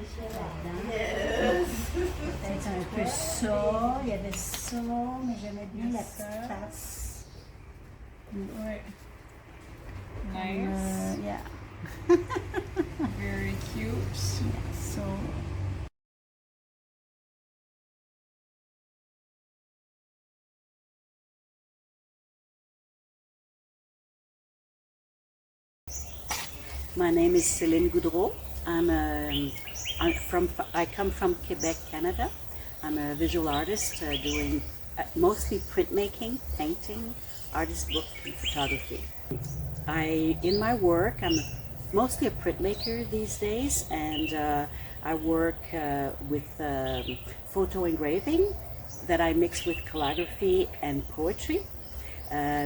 Yes. Peut-être un peu ça. Il y avait ça, mais j'aimais bien la petite tasse. Ouais. Nice. Yeah. Very cute. Yeah, so my name is Céline Goudreau. I come from Quebec, Canada. I'm a visual artist doing mostly printmaking, painting, artist book, and photography. In my work, I'm mostly a printmaker these days, and I work with photo engraving that I mix with calligraphy and poetry.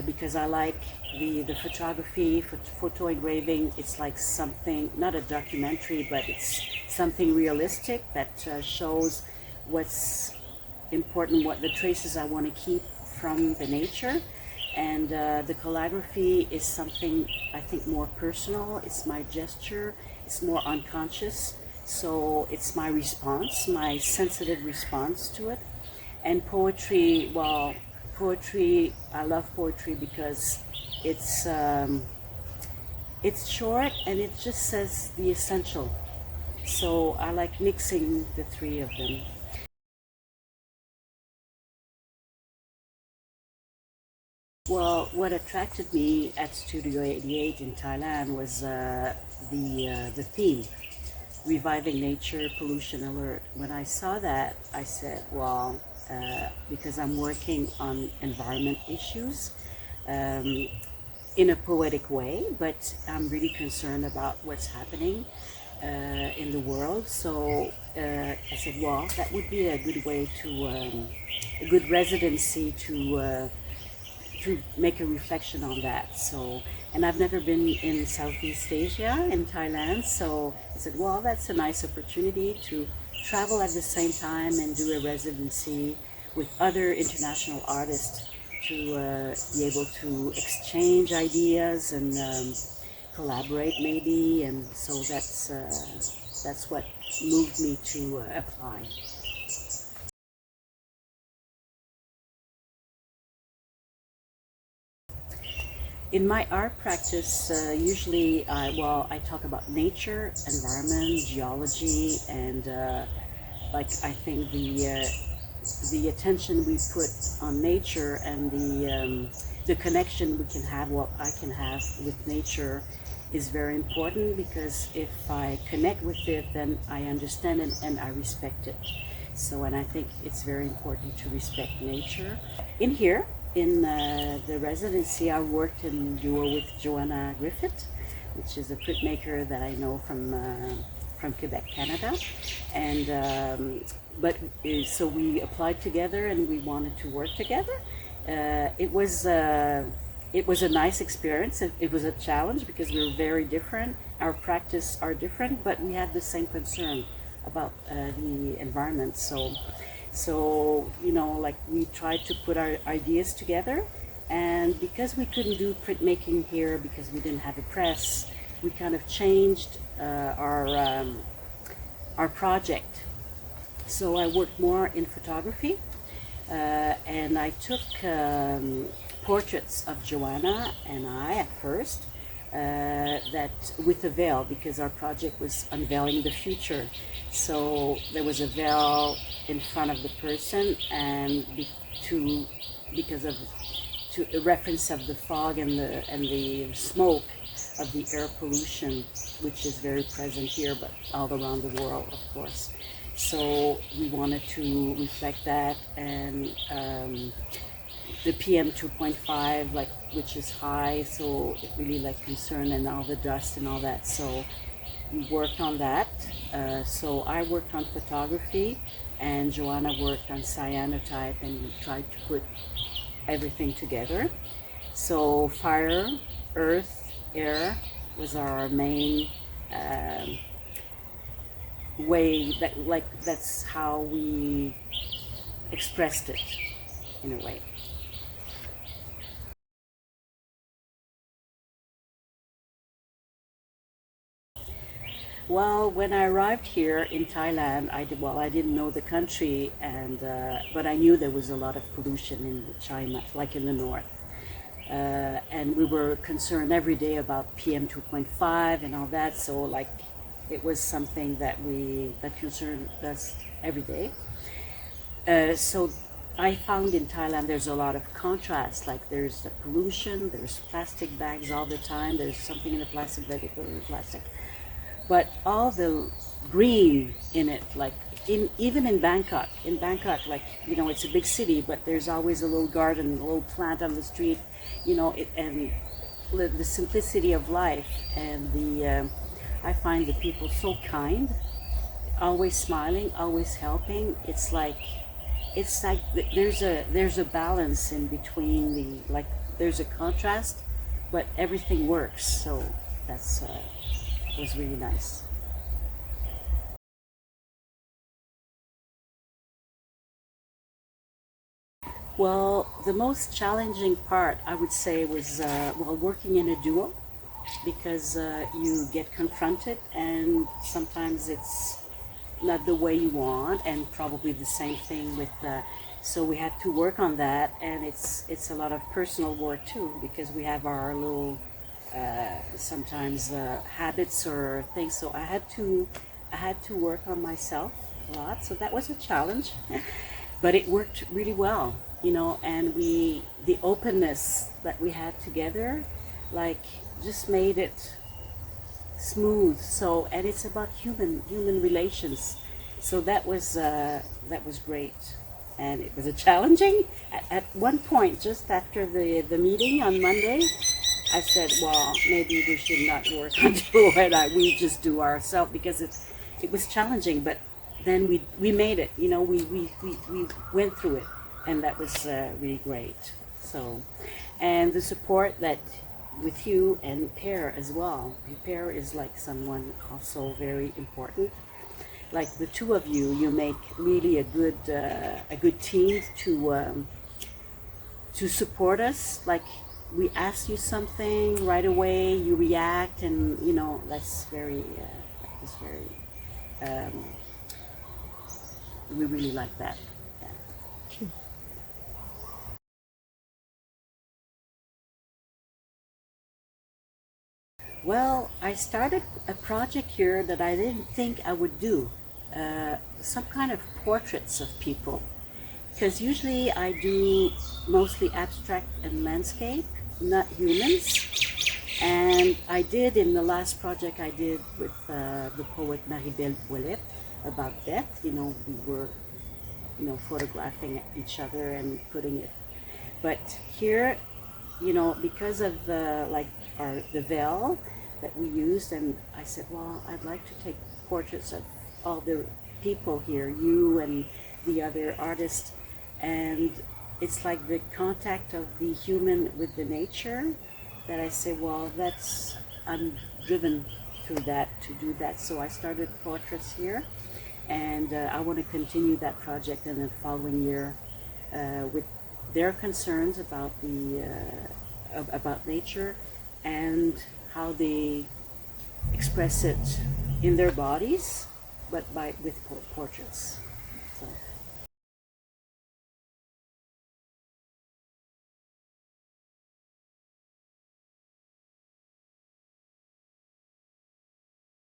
Because I like the photography, photo engraving. It's like something, not a documentary, but it's something realistic that shows what's important, what the traces I want to keep from the nature. And the calligraphy is something I think more personal. It's my gesture. It's more unconscious. So it's my response, my sensitive response to it. And poetry, well, poetry, I love poetry because it's short and it just says the essential. So I like mixing the three of them. Well, what attracted me at Studio 88 in Thailand was the theme, Reviving Nature, Pollution Alert. When I saw that, I said, well, because I'm working on environment issues in a poetic way, but I'm really concerned about what's happening in the world. So I said, well, that would be a good way to, a good residency to make a reflection on that. So, and I've never been in Southeast Asia, in Thailand, so I said, well, that's a nice opportunity to travel at the same time and do a residency with other international artists to be able to exchange ideas and collaborate maybe, and so that's what moved me to apply. In my art practice, usually I talk about nature, environment, geology, and I think the attention we put on nature and the connection we can have, what I can have with nature, is very important, because if I connect with it, then I understand it and I respect it. So, and I think it's very important to respect nature. In here, in the residency, I worked in duo with Johanna Griffith, which is a printmaker that I know from Quebec, Canada, and so we applied together and we wanted to work together. It was a nice experience. It was a challenge because we were very different. Our practice are different, but we had the same concern about the environment. So, you know, like, we tried to put our ideas together, and because we couldn't do printmaking here because we didn't have a press, we kind of changed our project. So I worked more in photography, and I took portraits of Johanna and I at first, that with a veil, because our project was unveiling the future. So there was a veil in front of the person, and because of a reference of the fog and the smoke of the air pollution, which is very present here, but all around the world, of course. So we wanted to reflect that, and the PM 2.5, like, which is high, so it really like concern, and all the dust and all that. So we worked on that. So I worked on photography, and Johanna worked on cyanotype, and we tried to put everything together. So fire, earth, air was our main way, that's how we expressed it in a way. Well, when I arrived here in Thailand, I didn't know the country, and but I knew there was a lot of pollution in China, like in the north, and we were concerned every day about PM 2.5 and all that. So like, it was something that concerned us every day. So I found in Thailand there's a lot of contrast. Like there's the pollution, there's plastic bags all the time. There's something in the plastic that they put in the plastic, but all the green in it, like even in Bangkok. In Bangkok, like it's a big city, but there's always a little garden, a little plant on the street, and the simplicity of life and the. I find the people so kind, always smiling, always helping. It's like there's a balance in between the like there's a contrast, but everything works. So that's was really nice. Well, the most challenging part I would say was working in a duo because you get confronted and sometimes it's not the way you want, and probably the same thing with so we had to work on that, and it's a lot of personal work too because we have our little sometimes habits or things. So I had to work on myself a lot, so that was a challenge. But it worked really well, and the openness that we had together, like, just made it smooth. So, and it's about human relations. So that was great, and it was a challenging. At one point, just after the meeting on Monday, I said, well, maybe we should not work on duo, and we just do ourselves because it was challenging. But then we made it. We went through it, and that was really great. So, and the support that with you and Pear as well. Pear is like someone also very important. Like the two of you, you make really a good team to support us. Like we ask you something right away, you react, and that's very. We really like that. Yeah. Well, I started a project here that I didn't think I would do. Some kind of portraits of people. Because usually I do mostly abstract and landscape, not humans. And I did in the last project I did with the poet Maribel Ouellet about death. We were, photographing each other and putting it. But here, because of the veil that we used, and I said, well, I'd like to take portraits of all the people here, you and the other artists, and it's like the contact of the human with the nature that I say, well, I'm driven through that to do that. So I started portraits here, and I want to continue that project in the following year with their concerns about about nature and how they express it in their bodies, but with portraits. So.